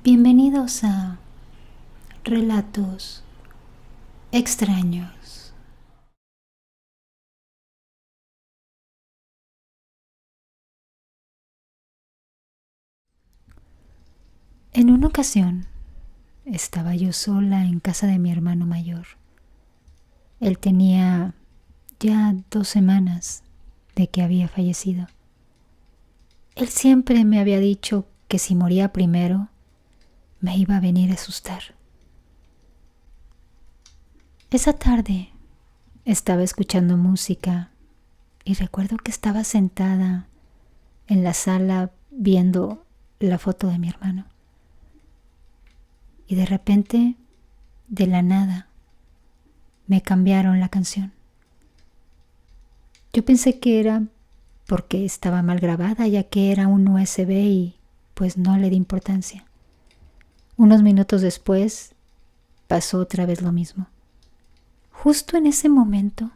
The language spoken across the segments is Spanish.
Bienvenidos a Relatos Extraños. En una ocasión estaba yo sola en casa de mi hermano mayor. Él tenía ya 2 semanas de que había fallecido. Él siempre me había dicho que si moría primero, me iba a venir a asustar. Esa tarde estaba escuchando música y recuerdo que estaba sentada en la sala viendo la foto de mi hermano. Y de repente, de la nada, me cambiaron la canción. Yo pensé que era porque estaba mal grabada, ya que era un USB y pues no le di importancia. Unos minutos después, pasó otra vez lo mismo. Justo en ese momento,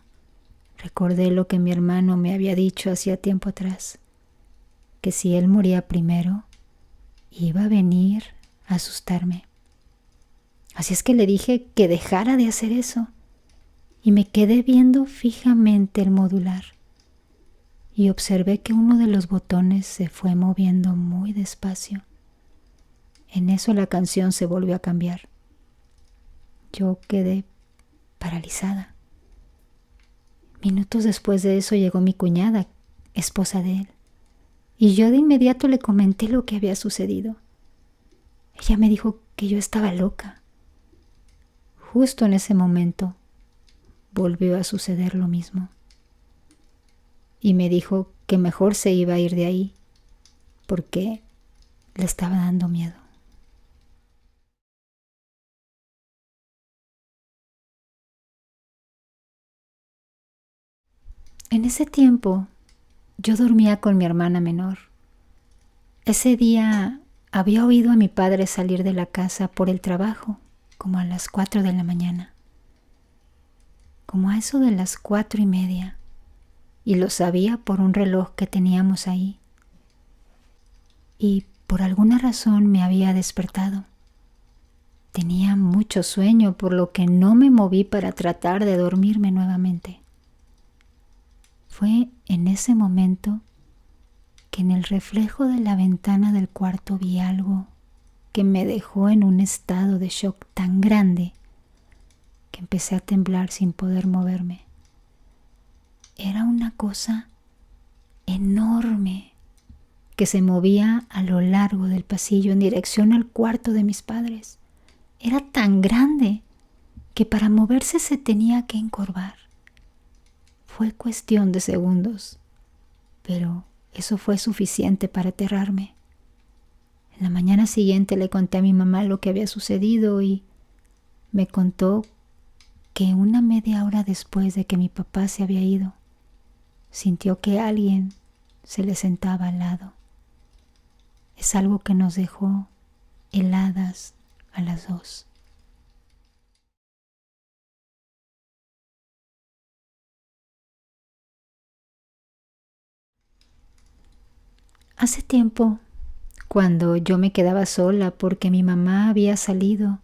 recordé lo que mi hermano me había dicho hacía tiempo atrás, que si él moría primero, iba a venir a asustarme. Así es que le dije que dejara de hacer eso y me quedé viendo fijamente el modular y observé que uno de los botones se fue moviendo muy despacio. En eso la canción se volvió a cambiar. Yo quedé paralizada. Minutos después de eso llegó mi cuñada, esposa de él, y yo de inmediato le comenté lo que había sucedido. Ella me dijo que yo estaba loca. Justo en ese momento volvió a suceder lo mismo. Y me dijo que mejor se iba a ir de ahí porque le estaba dando miedo. En ese tiempo yo dormía con mi hermana menor. Ese día había oído a mi padre salir de la casa por el trabajo, como a las 4 de la mañana. Como a eso de las 4:30, y lo sabía por un reloj que teníamos ahí. Y por alguna razón me había despertado. Tenía mucho sueño, por lo que no me moví para tratar de dormirme nuevamente. Fue en ese momento que en el reflejo de la ventana del cuarto vi algo que me dejó en un estado de shock tan grande que empecé a temblar sin poder moverme. Era una cosa enorme que se movía a lo largo del pasillo en dirección al cuarto de mis padres. Era tan grande que para moverse se tenía que encorvar. Fue cuestión de segundos, pero eso fue suficiente para aterrarme. En la mañana siguiente le conté a mi mamá lo que había sucedido y me contó que una media hora después de que mi papá se había ido, sintió que alguien se le sentaba al lado. Es algo que nos dejó heladas a las 2. Hace tiempo, cuando yo me quedaba sola porque mi mamá había salido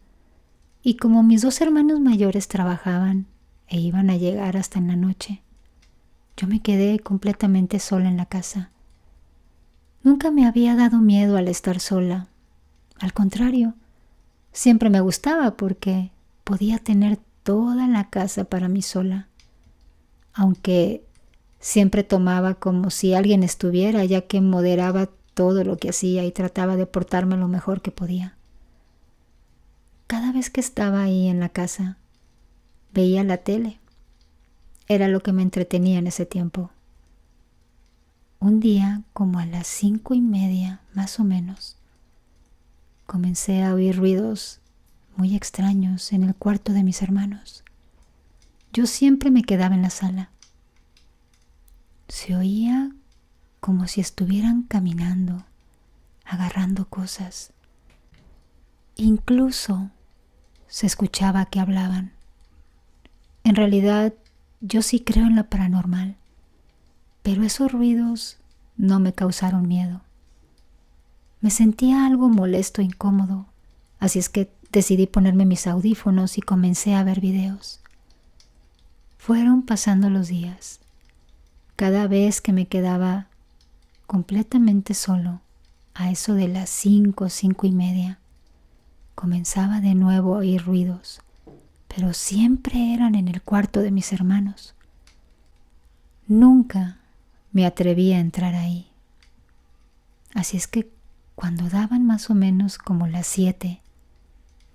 y como mis 2 hermanos mayores trabajaban e iban a llegar hasta en la noche, yo me quedé completamente sola en la casa. Nunca me había dado miedo al estar sola. Al contrario, siempre me gustaba porque podía tener toda la casa para mí sola, aunque siempre tomaba como si alguien estuviera, ya que moderaba todo lo que hacía y trataba de portarme lo mejor que podía. Cada vez que estaba ahí en la casa, veía la tele. Era lo que me entretenía en ese tiempo. Un día, como a las 5:30 más o menos, comencé a oír ruidos muy extraños en el cuarto de mis hermanos. Yo siempre me quedaba en la sala. Se oía como si estuvieran caminando, agarrando cosas. Incluso se escuchaba que hablaban. En realidad, yo sí creo en lo paranormal, pero esos ruidos no me causaron miedo. Me sentía algo molesto e incómodo, Así es que decidí ponerme mis audífonos y comencé a ver videos. Fueron pasando los días. Cada vez que me quedaba completamente solo, a eso de las 5:30, comenzaba de nuevo a oír ruidos, pero siempre eran en el cuarto de mis hermanos. Nunca me atreví a entrar ahí. Así es que cuando daban más o menos como las 7,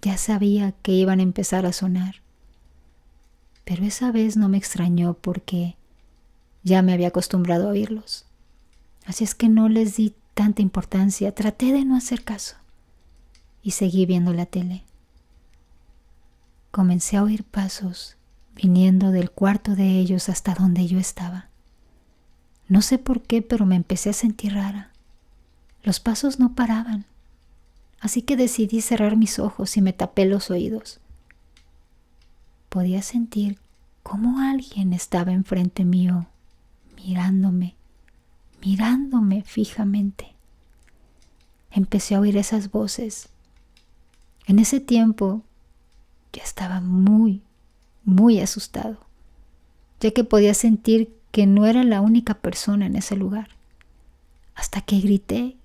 ya sabía que iban a empezar a sonar. Pero esa vez no me extrañó porque ya me había acostumbrado a oírlos. Así es que no les di tanta importancia, traté de no hacer caso y seguí viendo la tele. Comencé a oír pasos viniendo del cuarto de ellos hasta donde yo estaba. No sé por qué, pero me empecé a sentir rara. Los pasos no paraban, así que decidí cerrar mis ojos y me tapé los oídos. Podía sentir cómo alguien estaba enfrente mío, mirándome fijamente. Empecé a oír esas voces. En ese tiempo ya estaba muy asustado, ya que podía sentir que no era la única persona en ese lugar. Hasta que grité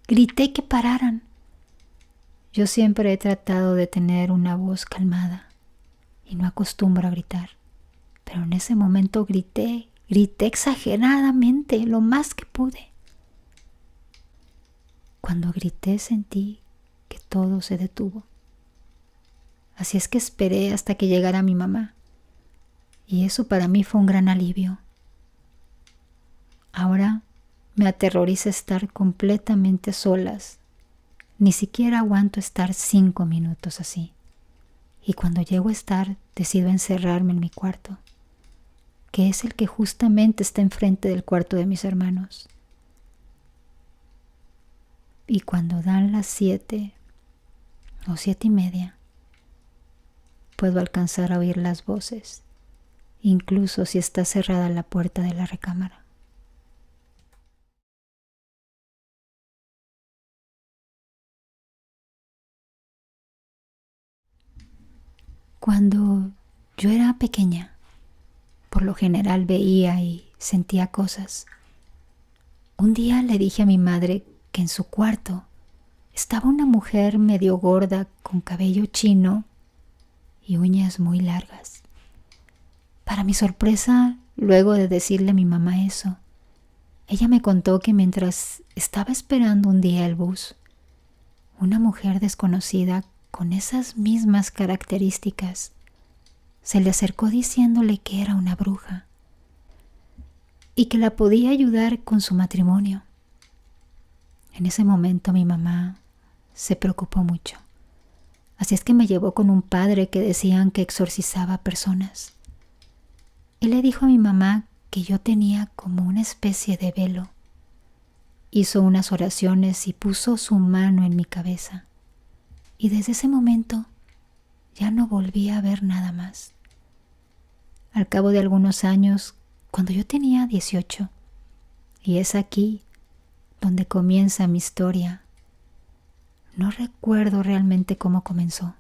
que pararan. Yo siempre he tratado de tener una voz calmada y no acostumbro a gritar, pero en ese momento grité exageradamente, lo más que pude. Cuando grité sentí que todo se detuvo. Así es que esperé hasta que llegara mi mamá, y eso para mí fue un gran alivio. Ahora me aterroriza estar completamente solas. Ni siquiera aguanto estar 5 minutos así. Y cuando llego a estar, decido encerrarme en mi cuarto, que es el que justamente está enfrente del cuarto de mis hermanos. Y cuando dan las 7 o 7:30, puedo alcanzar a oír las voces, incluso si está cerrada la puerta de la recámara. Cuando yo era pequeña, por lo general veía y sentía cosas. Un día le dije a mi madre que en su cuarto estaba una mujer medio gorda con cabello chino y uñas muy largas. Para mi sorpresa, luego de decirle a mi mamá eso, ella me contó que mientras estaba esperando un día el bus, una mujer desconocida con esas mismas características se le acercó diciéndole que era una bruja y que la podía ayudar con su matrimonio. En ese momento mi mamá se preocupó mucho. Así es que me llevó con un padre que decían que exorcizaba personas. Él le dijo a mi mamá que yo tenía como una especie de velo. Hizo unas oraciones y puso su mano en mi cabeza. Y desde ese momento ya no volví a ver nada más. Al cabo de algunos años, cuando yo tenía 18, y es aquí donde comienza mi historia, no recuerdo realmente cómo comenzó,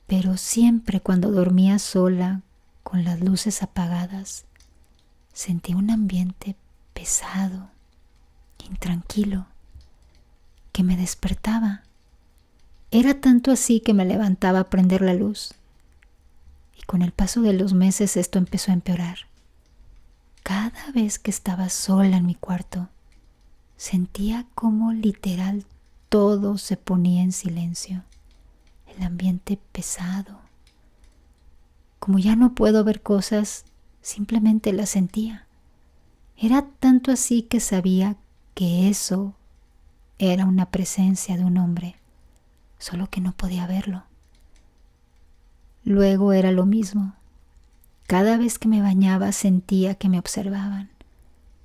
pero siempre cuando dormía sola, con las luces apagadas, sentí un ambiente pesado, intranquilo, que me despertaba. Era tanto así que me levantaba a prender la luz. Y con el paso de los meses esto empezó a empeorar. Cada vez que estaba sola en mi cuarto, sentía como literal todo se ponía en silencio. El ambiente pesado. Como ya no puedo ver cosas, simplemente las sentía. Era tanto así que sabía que eso era una presencia de un hombre, solo que no podía verlo. Luego era lo mismo. Cada vez que me bañaba sentía que me observaban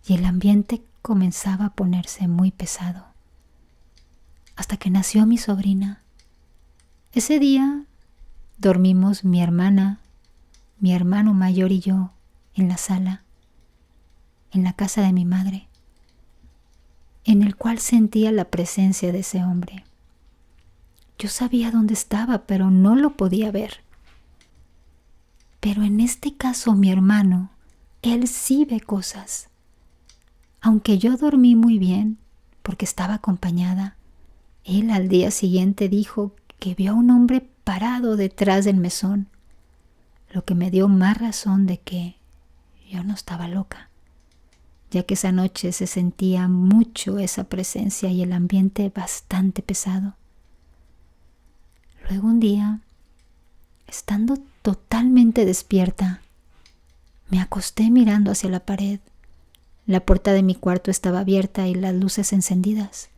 y el ambiente comenzaba a ponerse muy pesado. Hasta que nació mi sobrina. Ese día dormimos mi hermana, mi hermano mayor y yo en la sala, en la casa de mi madre, en el cual sentía la presencia de ese hombre. Yo sabía dónde estaba, pero no lo podía ver. Pero en este caso mi hermano, él sí ve cosas. Aunque yo dormí muy bien, porque estaba acompañada, él al día siguiente dijo que vio a un hombre parado detrás del mesón, lo que me dio más razón de que yo no estaba loca, ya que esa noche se sentía mucho esa presencia y el ambiente bastante pesado. Luego un día, estando totalmente despierta, me acosté mirando hacia la pared. La puerta de mi cuarto estaba abierta y las luces encendidas,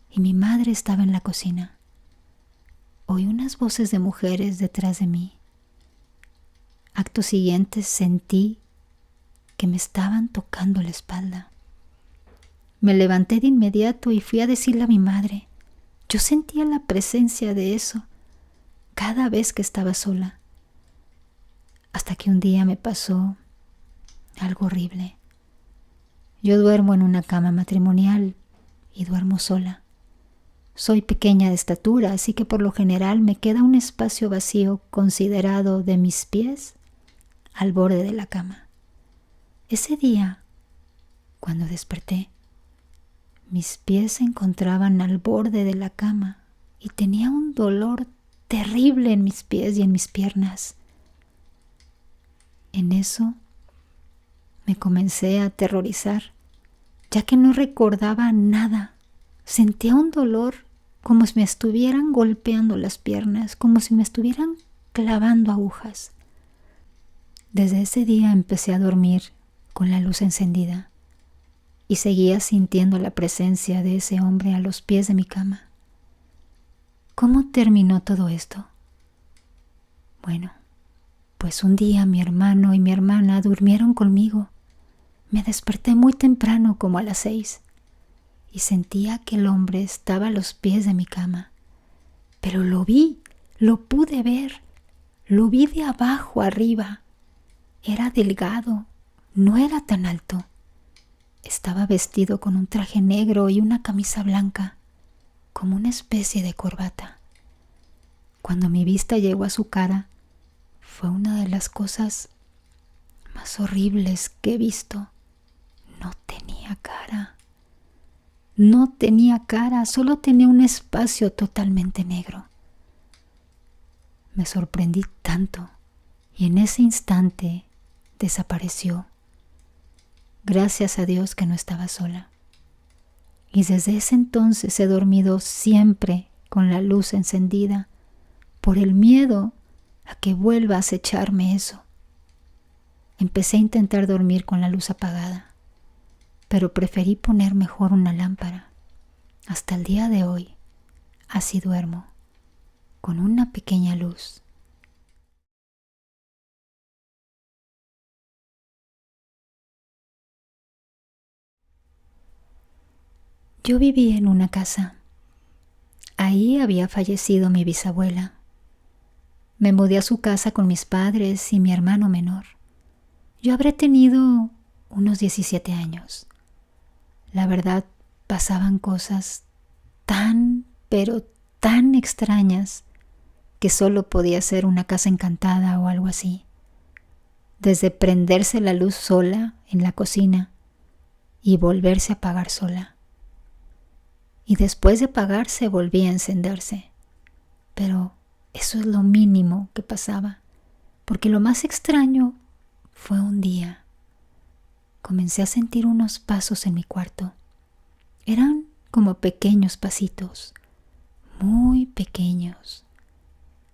y mi madre estaba en la cocina. Oí unas voces de mujeres detrás de mí. Acto siguiente sentí que me estaban tocando la espalda. Me levanté de inmediato y fui a decirle a mi madre. Yo sentía la presencia de eso cada vez que estaba sola, hasta que un día me pasó algo horrible. Yo duermo en una cama matrimonial y duermo sola. Soy pequeña de estatura, así que por lo general me queda un espacio vacío considerado de mis pies al borde de la cama. Ese día, cuando desperté, mis pies se encontraban al borde de la cama y tenía un dolor terrible en mis pies y en mis piernas. En eso me comencé a aterrorizar, ya que no recordaba nada. Sentía un dolor como si me estuvieran golpeando las piernas, como si me estuvieran clavando agujas. Desde ese día empecé a dormir con la luz encendida y seguía sintiendo la presencia de ese hombre a los pies de mi cama. ¿Cómo terminó todo esto? Bueno, pues un día mi hermano y mi hermana durmieron conmigo. Me desperté muy temprano, como a las 6, y sentía que el hombre estaba a los pies de mi cama. Pero lo vi, lo pude ver, lo vi de abajo arriba. Era delgado, no era tan alto. Estaba vestido con un traje negro y una camisa blanca, como una especie de corbata. Cuando mi vista llegó a su cara, fue una de las cosas más horribles que he visto. No tenía cara. No tenía cara, solo tenía un espacio totalmente negro. Me sorprendí tanto y en ese instante desapareció. Gracias a Dios que no estaba sola. Y desde ese entonces he dormido siempre con la luz encendida por el miedo a que vuelva a acecharme eso. Empecé a intentar dormir con la luz apagada, pero preferí poner mejor una lámpara. Hasta el día de hoy, así duermo, con una pequeña luz. Yo vivía en una casa. Ahí había fallecido mi bisabuela. Me mudé a su casa con mis padres y mi hermano menor. Yo habré tenido unos 17 años. La verdad, pasaban cosas tan, pero tan extrañas que solo podía ser una casa encantada o algo así. Desde prenderse la luz sola en la cocina y volverse a apagar sola. Y después de apagarse volvía a encenderse. Pero eso es lo mínimo que pasaba, porque lo más extraño fue un día. Comencé a sentir unos pasos en mi cuarto. Eran como pequeños pasitos, muy pequeños.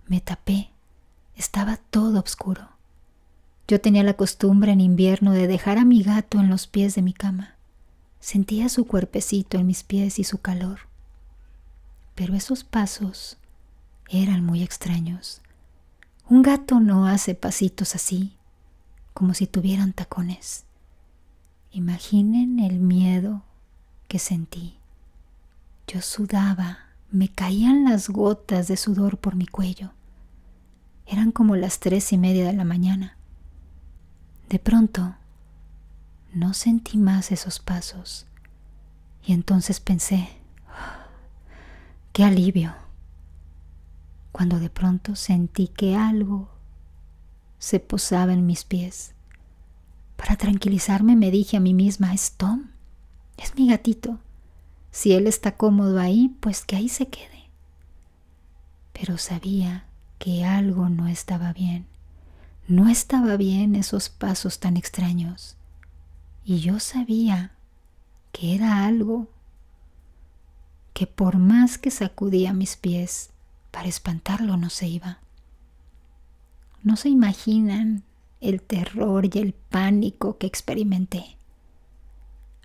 Me tapé, estaba todo oscuro. Yo tenía la costumbre en invierno de dejar a mi gato en los pies de mi cama. Sentía su cuerpecito en mis pies y su calor. Pero esos pasos eran muy extraños. Un gato no hace pasitos así, como si tuvieran tacones. Imaginen el miedo que sentí. Yo sudaba, me caían las gotas de sudor por mi cuello. Eran como las 3:30 de la mañana. De pronto, no sentí más esos pasos. Y entonces pensé, ¡qué alivio! cuando de pronto sentí que algo se posaba en mis pies. Para tranquilizarme me dije a mí misma, es Tom, es mi gatito. Si él está cómodo ahí, pues que ahí se quede. Pero sabía que algo no estaba bien. No estaba bien esos pasos tan extraños. Y yo sabía que era algo que por más que sacudía mis pies para espantarlo no se iba. No se imaginan el terror y el pánico que experimenté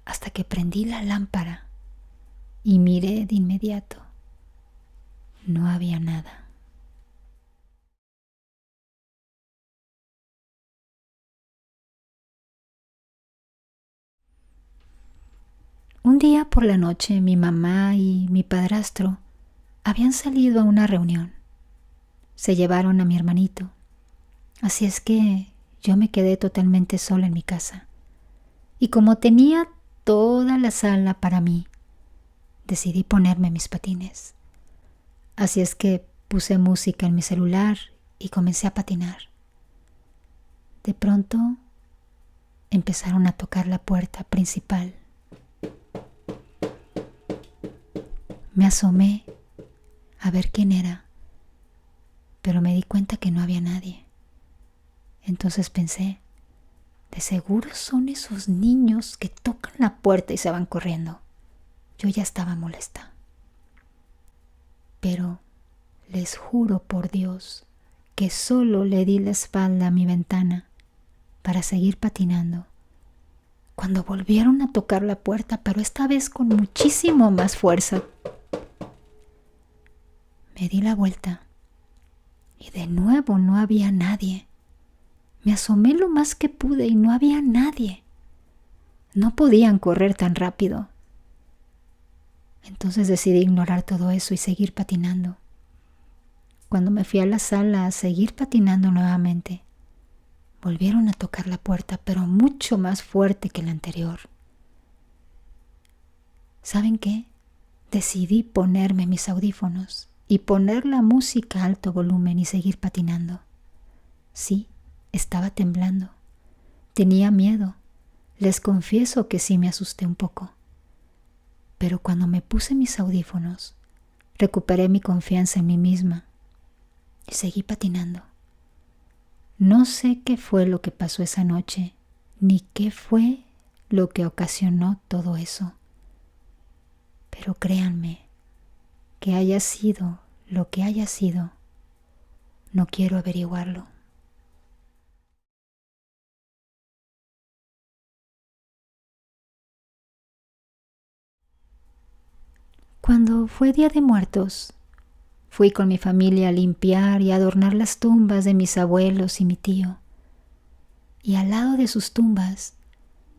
hasta que prendí la lámpara y miré de inmediato. No había nada. Un día por la noche mi mamá y mi padrastro habían salido a una reunión. Se llevaron a mi hermanito. Así es que yo me quedé totalmente sola en mi casa. Y como tenía toda la sala para mí, decidí ponerme mis patines. Así es que puse música en mi celular y comencé a patinar. De pronto empezaron a tocar la puerta principal. Me asomé a ver quién era, pero me di cuenta que no había nadie. Entonces pensé, de seguro son esos niños que tocan la puerta y se van corriendo. Yo ya estaba molesta. Pero les juro por Dios que solo le di la espalda a mi ventana para seguir patinando, cuando volvieron a tocar la puerta, pero esta vez con muchísimo más fuerza. Me di la vuelta y de nuevo no había nadie. Me asomé lo más que pude y no había nadie. No podían correr tan rápido. Entonces decidí ignorar todo eso y seguir patinando. Cuando me fui a la sala a seguir patinando nuevamente, volvieron a tocar la puerta, pero mucho más fuerte que la anterior. ¿Saben qué? Decidí ponerme mis audífonos y poner la música a alto volumen y seguir patinando. Sí, estaba temblando. Tenía miedo. Les confieso que sí me asusté un poco. Pero cuando me puse mis audífonos, recuperé mi confianza en mí misma y seguí patinando. No sé qué fue lo que pasó esa noche, ni qué fue lo que ocasionó todo eso. Pero créanme, que haya sido lo que haya sido, no quiero averiguarlo. Cuando fue Día de Muertos, fui con mi familia a limpiar y adornar las tumbas de mis abuelos y mi tío. Y al lado de sus tumbas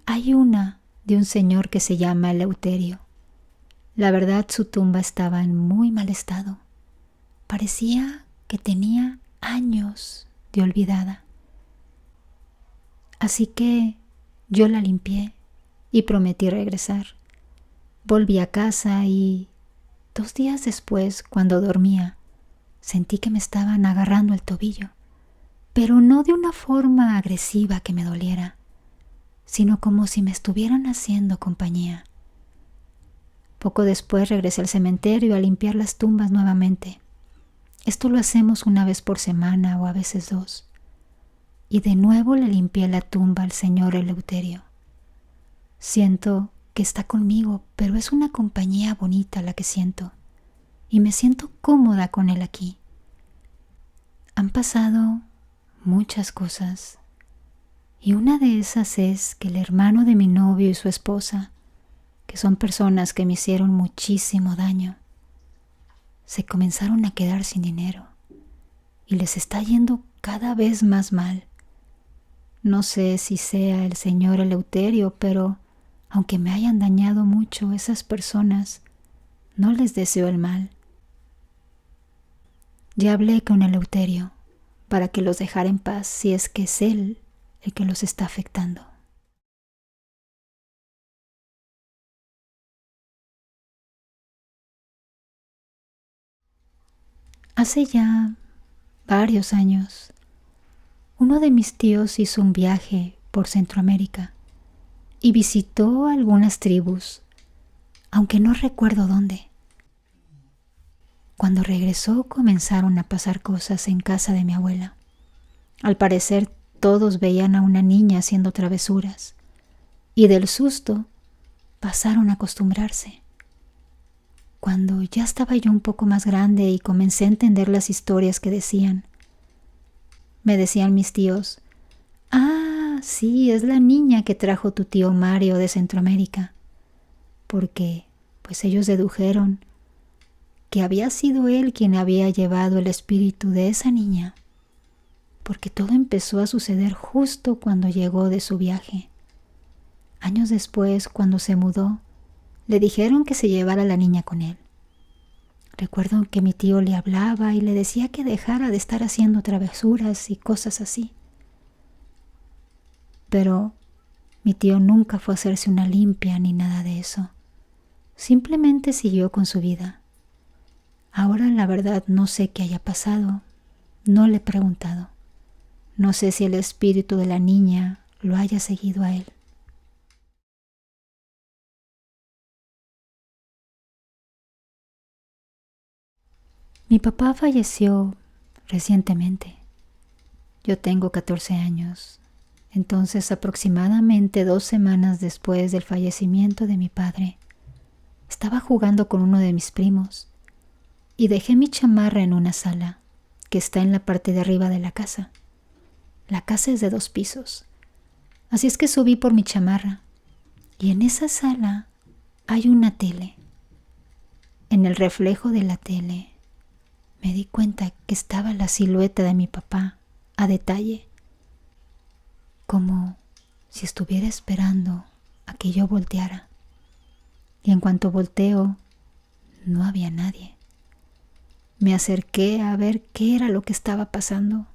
hay una de un señor que se llama Eleuterio. La verdad, su tumba estaba en muy mal estado. Parecía que tenía años de olvidada. Así que yo la limpié y prometí regresar. Volví a casa y 2 días después, cuando dormía, sentí que me estaban agarrando el tobillo, pero no de una forma agresiva que me doliera, sino como si me estuvieran haciendo compañía. Poco después regresé al cementerio a limpiar las tumbas nuevamente. Esto lo hacemos una vez por semana o a veces 2. Y de nuevo le limpié la tumba al señor Eleuterio. Siento que está conmigo, pero es una compañía bonita la que siento. Y me siento cómoda con él aquí. Han pasado muchas cosas. Y una de esas es que el hermano de mi novio y su esposa, que son personas que me hicieron muchísimo daño, se comenzaron a quedar sin dinero y les está yendo cada vez más mal. No sé si sea el señor Eleuterio, pero aunque me hayan dañado mucho, esas personas no les deseo el mal. Ya hablé con Eleuterio para que los dejara en paz si es que es él el que los está afectando. Hace ya varios años, uno de mis tíos hizo un viaje por Centroamérica y visitó algunas tribus, aunque no recuerdo dónde. Cuando regresó comenzaron a pasar cosas en casa de mi abuela. Al parecer todos veían a una niña haciendo travesuras y del susto pasaron a acostumbrarse. Cuando ya estaba yo un poco más grande y comencé a entender las historias que decían, me decían mis tíos: ah, sí, es la niña que trajo tu tío Mario de Centroamérica, porque pues ellos dedujeron que había sido él quien había llevado el espíritu de esa niña, porque todo empezó a suceder justo cuando llegó de su viaje. Años después, cuando se mudó, le dijeron que se llevara a la niña con él. Recuerdo que mi tío le hablaba y le decía que dejara de estar haciendo travesuras y cosas así. Pero mi tío nunca fue a hacerse una limpia ni nada de eso. Simplemente siguió con su vida. Ahora la verdad no sé qué haya pasado. No le he preguntado. No sé si el espíritu de la niña lo haya seguido a él. Mi papá falleció recientemente. Yo tengo 14 años. Entonces, aproximadamente 2 semanas después del fallecimiento de mi padre, estaba jugando con uno de mis primos y dejé mi chamarra en una sala que está en la parte de arriba de la casa. La casa es de 2 pisos. Así es que subí por mi chamarra y en esa sala hay una tele. En el reflejo de la tele me di cuenta que estaba la silueta de mi papá a detalle, como si estuviera esperando a que yo volteara. Y en cuanto volteo, no había nadie. Me acerqué a ver qué era lo que estaba pasando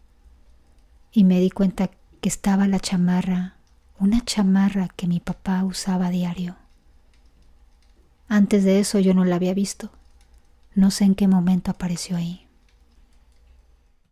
y me di cuenta que estaba la chamarra, una chamarra que mi papá usaba a diario. Antes de eso yo no la había visto. No sé en qué momento apareció ahí.